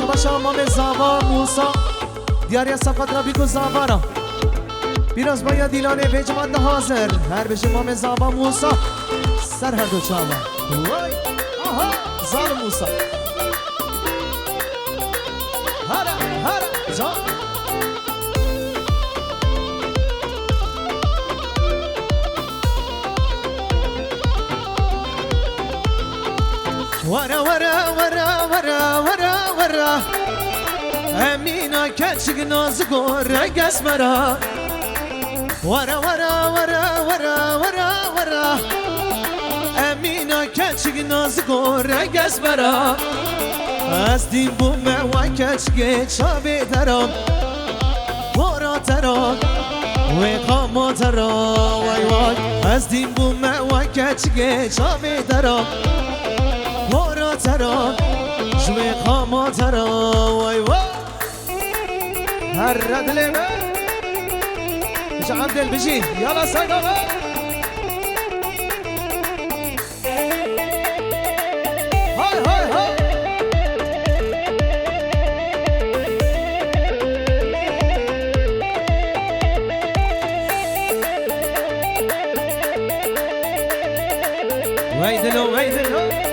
بشه باشه امام زاوا موسا دیاری صفت را بیگو زاوارا بیراز باید دیلانه به جماعت حاضر هر بشه امام زاوا موسا سر هر دو چاوا آها زال موسا هر جا ورا ورا ورا ورا ورا ورا امينا كاتشك نازقور رقص مرا ورا ورا ورا ورا ورا ورا امينا كاتشك نازقور رقص مرا از دین بومه و کچگه چابه درام ورا ترام و قاما ترام وای وای از دین بومه و کچگه چابه درام ورا ترام جوی قاما ترام وای وای هر ردل من بجا عبدال بجی یالا سایدا های های های ويدلو ويدلو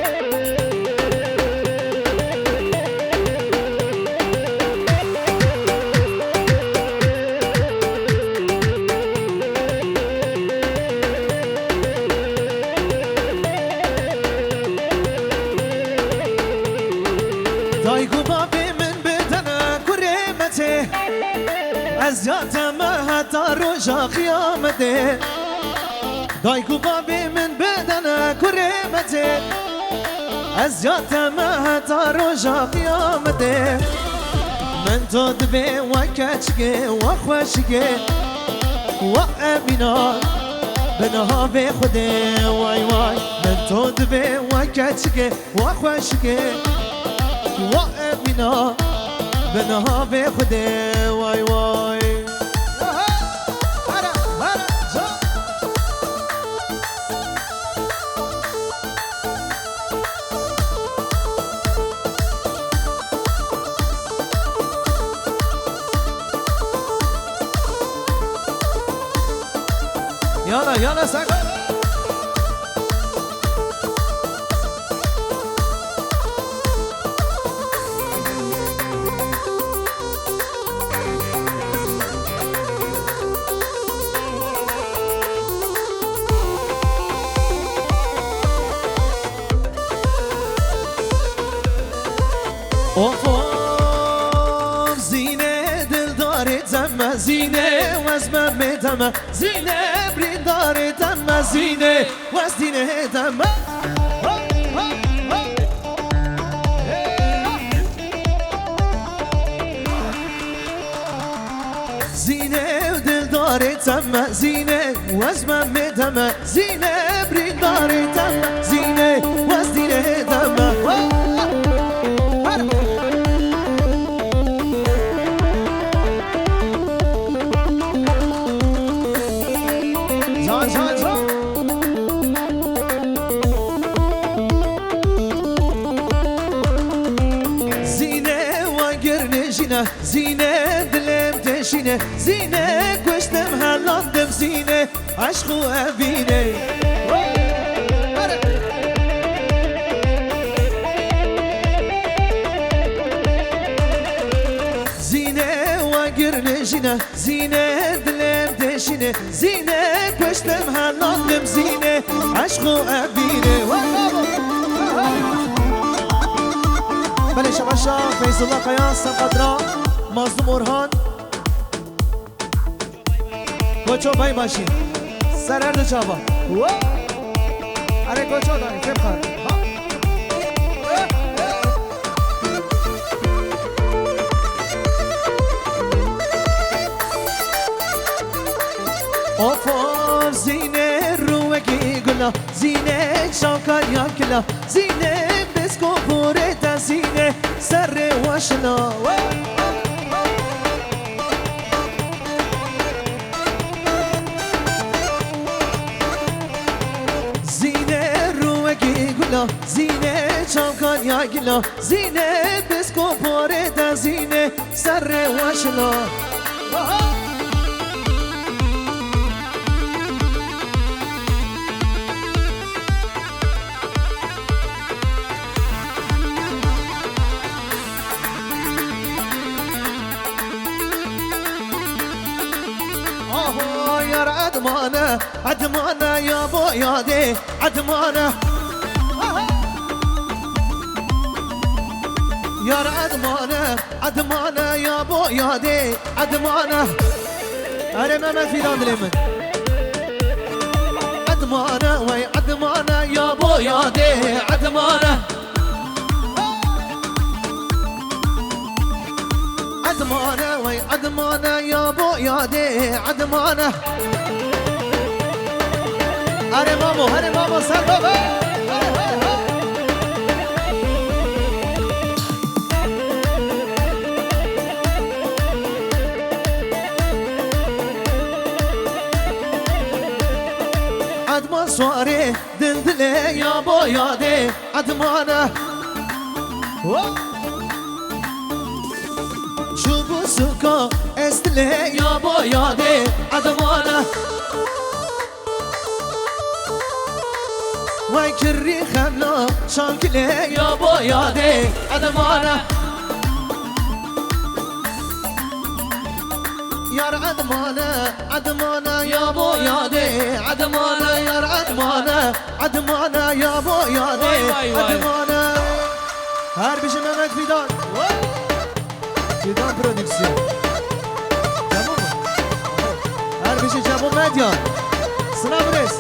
دايقو بابي من بدنا كريمتي أزيات ما هتارو جا قيامتي دايقو بابي من بدنا كريمتي أزيات ما هتارو جا قيامتي من تود بي وكاتشكي وخوشكي وأبنا بنها بي خدي واي واي من تود بي وكاتشكي وخوشكي وأبنا بنها بي خدي واي واي يلا يلا ساكو اوف اوف زينة دل داري تم زينة وزمة متم زينة برين داري تم زينة وزينة تم زينة ودل داري تم زينة وزمة متم زينة برين داري تم زينة وزينة تم زينة دلم تشينة زينة كوشتم هلاندم زينة عشق وأبينة زينة وقرن جينة زينة دلم تشينة زينة كوشتم هلاندم زينة عشق وأبينة بله شباشا فیض الله قیاس قدرا مظلوم ارهان کوچو بای باشین سررد چابا اره کوچو داری کم خواهد اوفور زینه روکی گلا زینه شاکر یا کلا زینه بسکو پوره تا زینه سر واشنا زینه روکی گلا زینه شاکر یا گلا زینه بسکو پاره دا زینه سر وشلا يا عدمانة عدمانة يا بو يادي عدمانة يا عدمانة عدمانة يا بو يادي عدمانة أنا ما في دام لمن عدمانة وي عدمانة يا بو يادي عدمانة عدمانة وي عدمانة يا بو يادي عدمانة هري مامو سر بابا عدمان سواري دندلي يا بو يادي عدمانة شوفو سوكا استلي يا بو يادي عدمانة وای کری خملا شانکله یا با یاده عدمانه یار عدمانه عدمانه یا با یاده عدمانه یار عدمانه عدمانه یا با یاده عدمانه هر بیشه ممت فیدان فیدان پرودکسیون هر بیشه جبو مدیان سلام ریس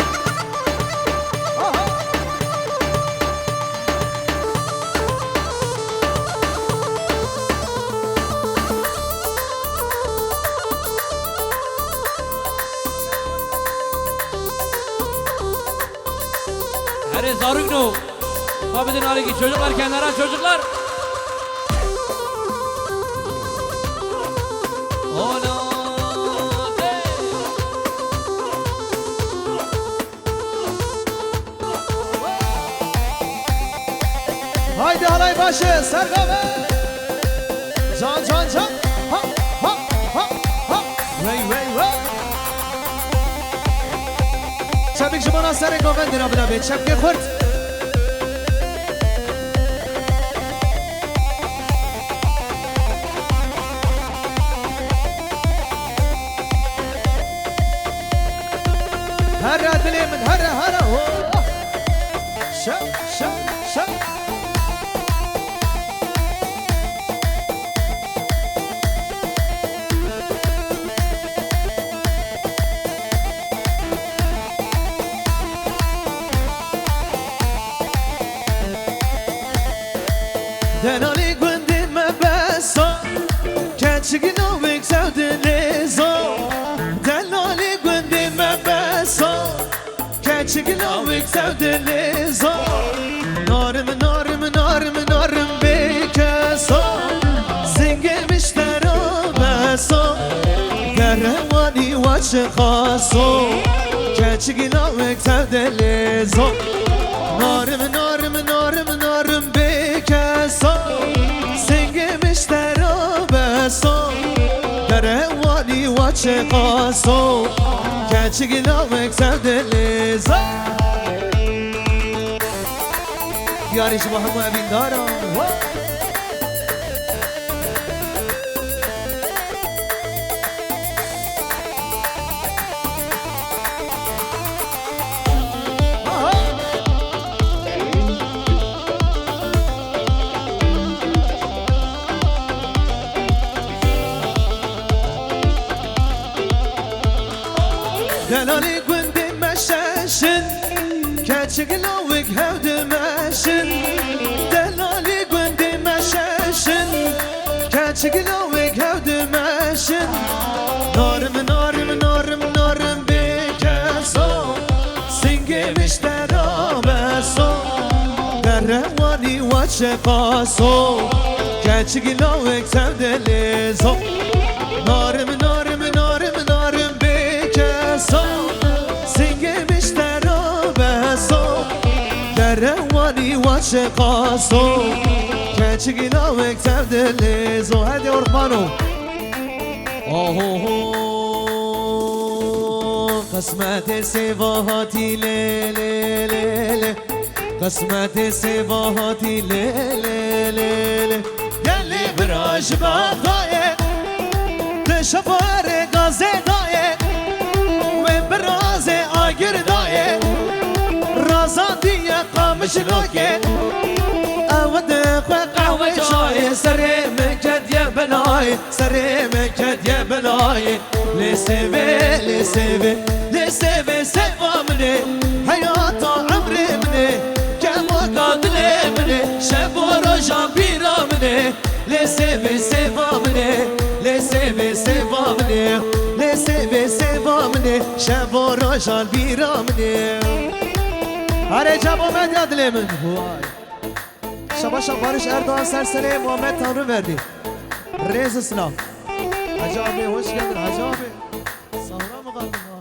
Zarugno. Abidin Ali'ki çocuklar kenara çocuklar. Haydi halay başı Serkabe. Can can can. Ha ha ha ha. Vey vey vey. Çabuk şu bana sarı goven dirabına be. Çabuk kurt. هرا دلي من هرا هرا هو شا شا شا دنالي قندي ما بسو كاتشكنو بك سودني زو دنالي قندي ما بسو كاتشكنو بك سودني زو نارم نارم نارم نارم بكسو زنجي مشترو بسو قرماني واشخاصو كاتشكنو بك سودني زو نارم نارم نارم نارم بكسو زنجي مشترو بسو قرماني واشخاصو كاتشكنو بك سودني زو یاری شما همه امین دارم دلالی گوندی مششن کچگلوک هود مشن دلالی گوندی مششن کچگلوک هود مشن نارم نارم نارم نارم بکسو سنگی مشترا بسو در روانی و چقاسو کچگلوک هود لیزو نارم نارم نارم نارم بکسو سنگی مشترا بسو روانی و عاشقاسو كاتشيلا وكتاب دليزو هادي وربانو قسمت سباهاتي لي لي لي لي قسمت سباهاتي لي لي لي لي يلي براش بغاية تشفر غازي داية وبرازي آجر داية رازان دي قامش لوكي أود قهوة شاي سري مكد يا بلاي سري مكد يا بلاي لسيبي لسيبي لسيبي سيبا مني حياة عمري مني كم قاتلي مني شبو رجع بيرا مني لسيبي سيبا مني لسيبي سيبا مني لسيبي سيبا مني شبو رجع بيرا مني هره جابو مدیا دلی من شباشا بارش اردوان سرسنه محمد تانرو وردی ریز اسلام عجابه hoş geldin عجابه sahura mı kaldın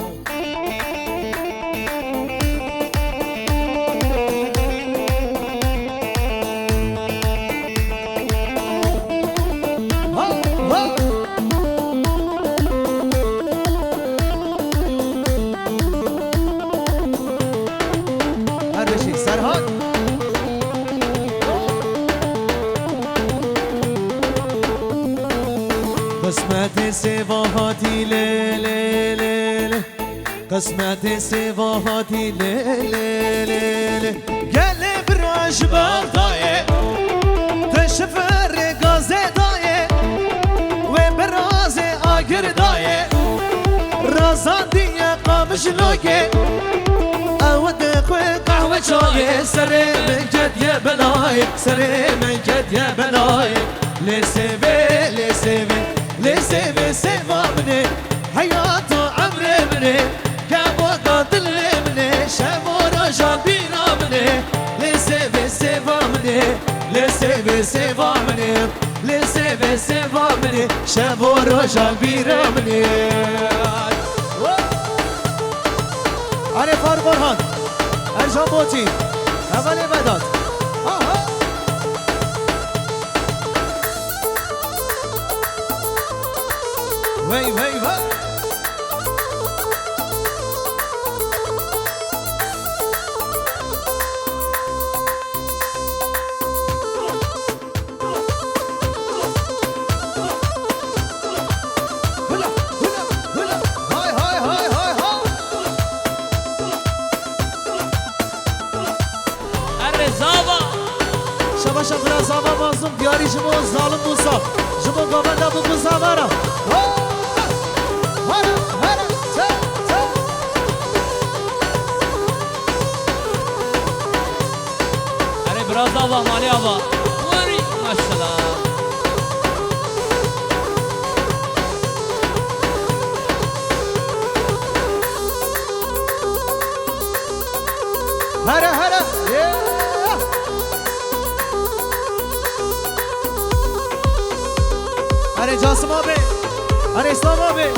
قسمت سباهاتي لي لي لي لي قسمت سباهاتي لي لي لي لي قلي براش بغاية تشفر غازي داية وبرازي آجر داية رازان دي قامش لوكي أود قهوة شاي سري من جد يا بلاي سري من جد يا بلاي لسيبي لسيبي لسيبي سيبا مني حياة عمري مني كابو قاتل مني شابو رجع بينا مني لسيبي سيبا مني لسيبي سيبا مني لسيبي سيبا مني شابو رجع بينا مني علي فاروق برهان ارجع بوتي اولي بدات وي وي وي هلا هلا هلا هاي هاي هاي هاي هاي الرزابة شبا شبا زابا مازم دياري جمو ظالم موسى جمو قبل ابو مزامرة براز آبا مالی آبا وری ماشالله هره هره هره جاسم آبی هره اسلام آبی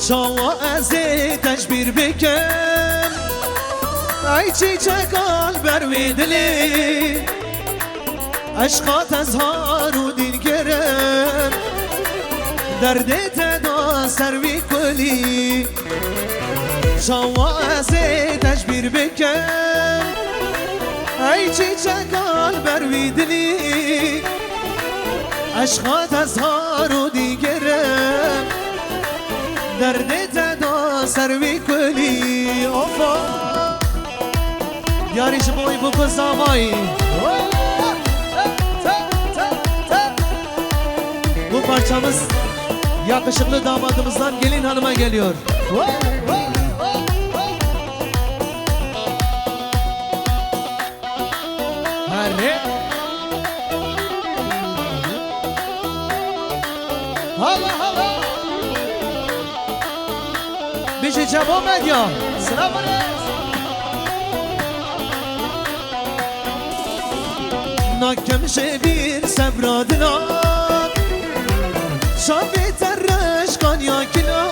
شما از تشبیر بکن ای چیچکال بروی دلی عشقات از هارو دین گرم دردت دا سروی کلی شما از تشبیر بکن ای چیچکال بروی دلی عشقات از هارو دین گرم دردت دا سروی کلی اوفا یاری شمایی بکن زمایی bu parçamız yakışıklı damadımızdan gelin hanıma geliyor. Hadi. Hala hala. Bir şey çabuk medya. Sıra bana. Nakem şebir sebradına شافي ترش كان ياكلا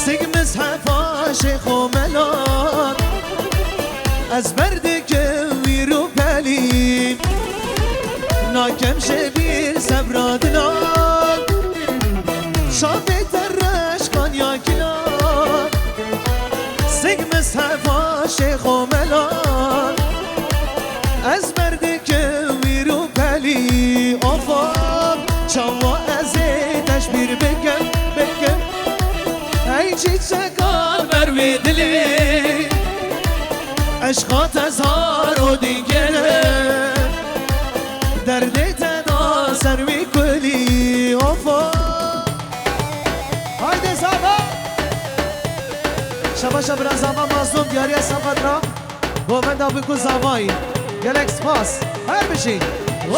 سيق مزحف عاشق وملا از بردك ويرو بالي ناكم شبير سبرادنا شافي ترش كان ياكنا سيغمس هفا شيخ وملان از بردك ويرو بالي افاق شوا ازي تشبير بكم بكم اي چiçekar بروي دلي عشقات ازهار و دیگره درد تدا سروی کلی افا هایده زابا شبا شب رزاما مظلوم دیاری سفت را گووندا بکو زاوایی گلکس پاس هر بشی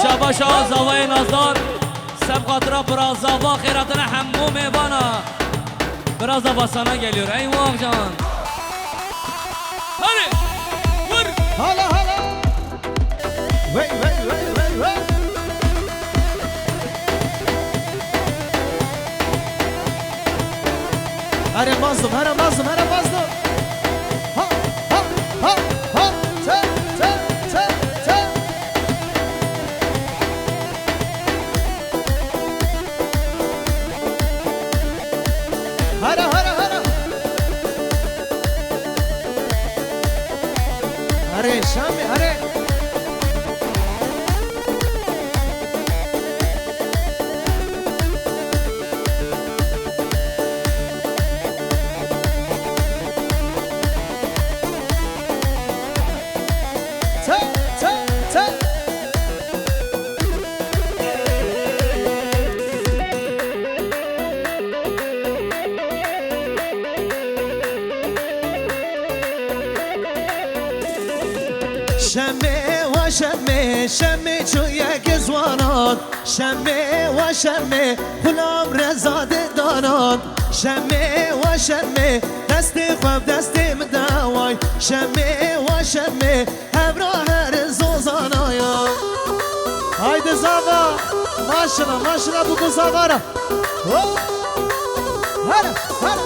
شبا شا زاوای نازدار سبقات برا زاوا خیراتنا همو میبانا برا زاوا sana geliyor ey muhafcan hadi vur هلا هلا وی وی وی وی وی هره مظلوم هره مظلوم هره مظلوم ها ها ها ها تا تا تا تا هره هره هره هره شامی هره تا تا تا شمه و شمه شمه چو یک زوانان شمه و شمه غلام رزاده دانان شمه و شمه دست خواب دست مدوای شمه و شمه همراه هر زوزانایا هایده زاوا ماشنا ماشنا بگو زاوا را هره هره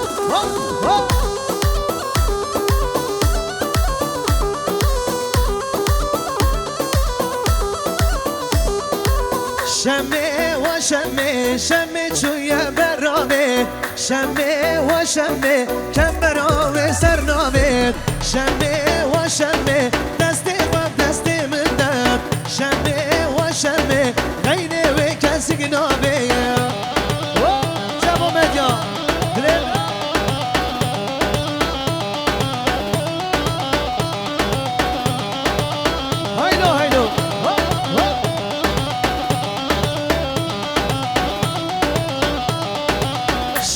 شمه و شمه شمه چوی برامه شمه و شمه کم برامه سرنامه شمه و شمه دست و دست من دم شمه و شمه غیره و کسی گنامه جمع مدیا هایدو هایدو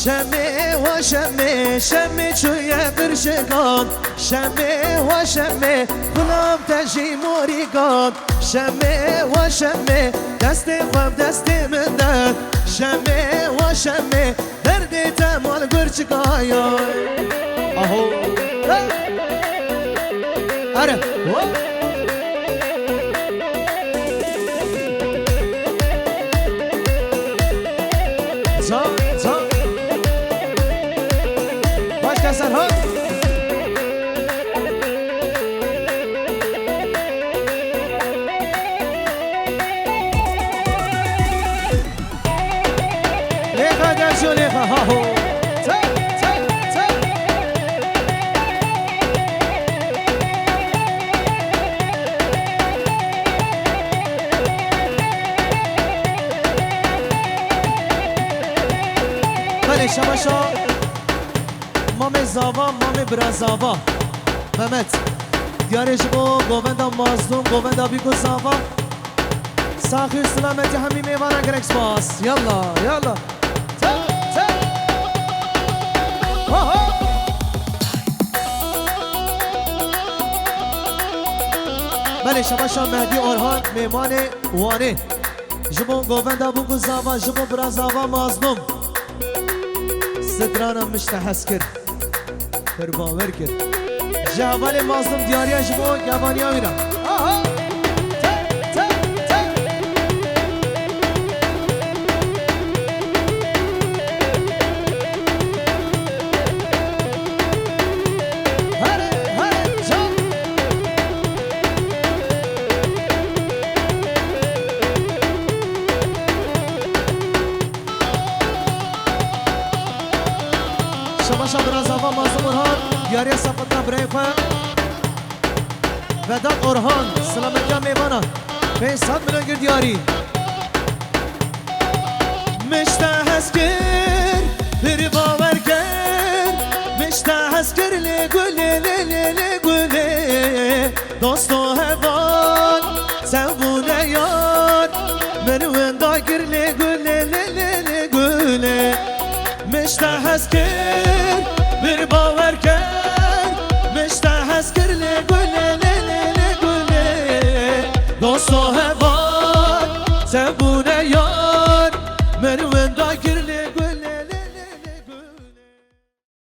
شمه و شمه شمه چوی برشگان شمه و شمه غلام تجی موریگان شمه و شمه دست خواب دست من داد شمه و شمه درد تمال برچگایا آهو اره زا زا باش کسر ها لیخا درشو لیخا ها هو تا تا تا بله شباشا مام زاوا مام برازاوا ممت دیارش بو گووندا مازدوم گووندا بیگو زاوا ساخی سلامتی همی میوانا گرکس باس یالا یالا تا تا ها ها بله شباشا مهدی اورهان میمان وانه جبون گووندا بیگو زاوا جبون برازاوا مازدوم سترانم مشتحس کرد پر باور کرد جوال مازدوم دیاریا جبو گوانیا میرم آها تا تا تا هره هره جان دیاری صفتنا برای خواه وداد اورهان سلامتی هم میبانا 500 میلیون گر دیاری مشته هست گر بری باور گر مشته هست گر لگوله لگوله دوست و هوان سبونه یار منو دا گر لگوله لگوله مشته هست گر بری باور گر مشته هست گر لگوله دوست و هوان زبونه یار منو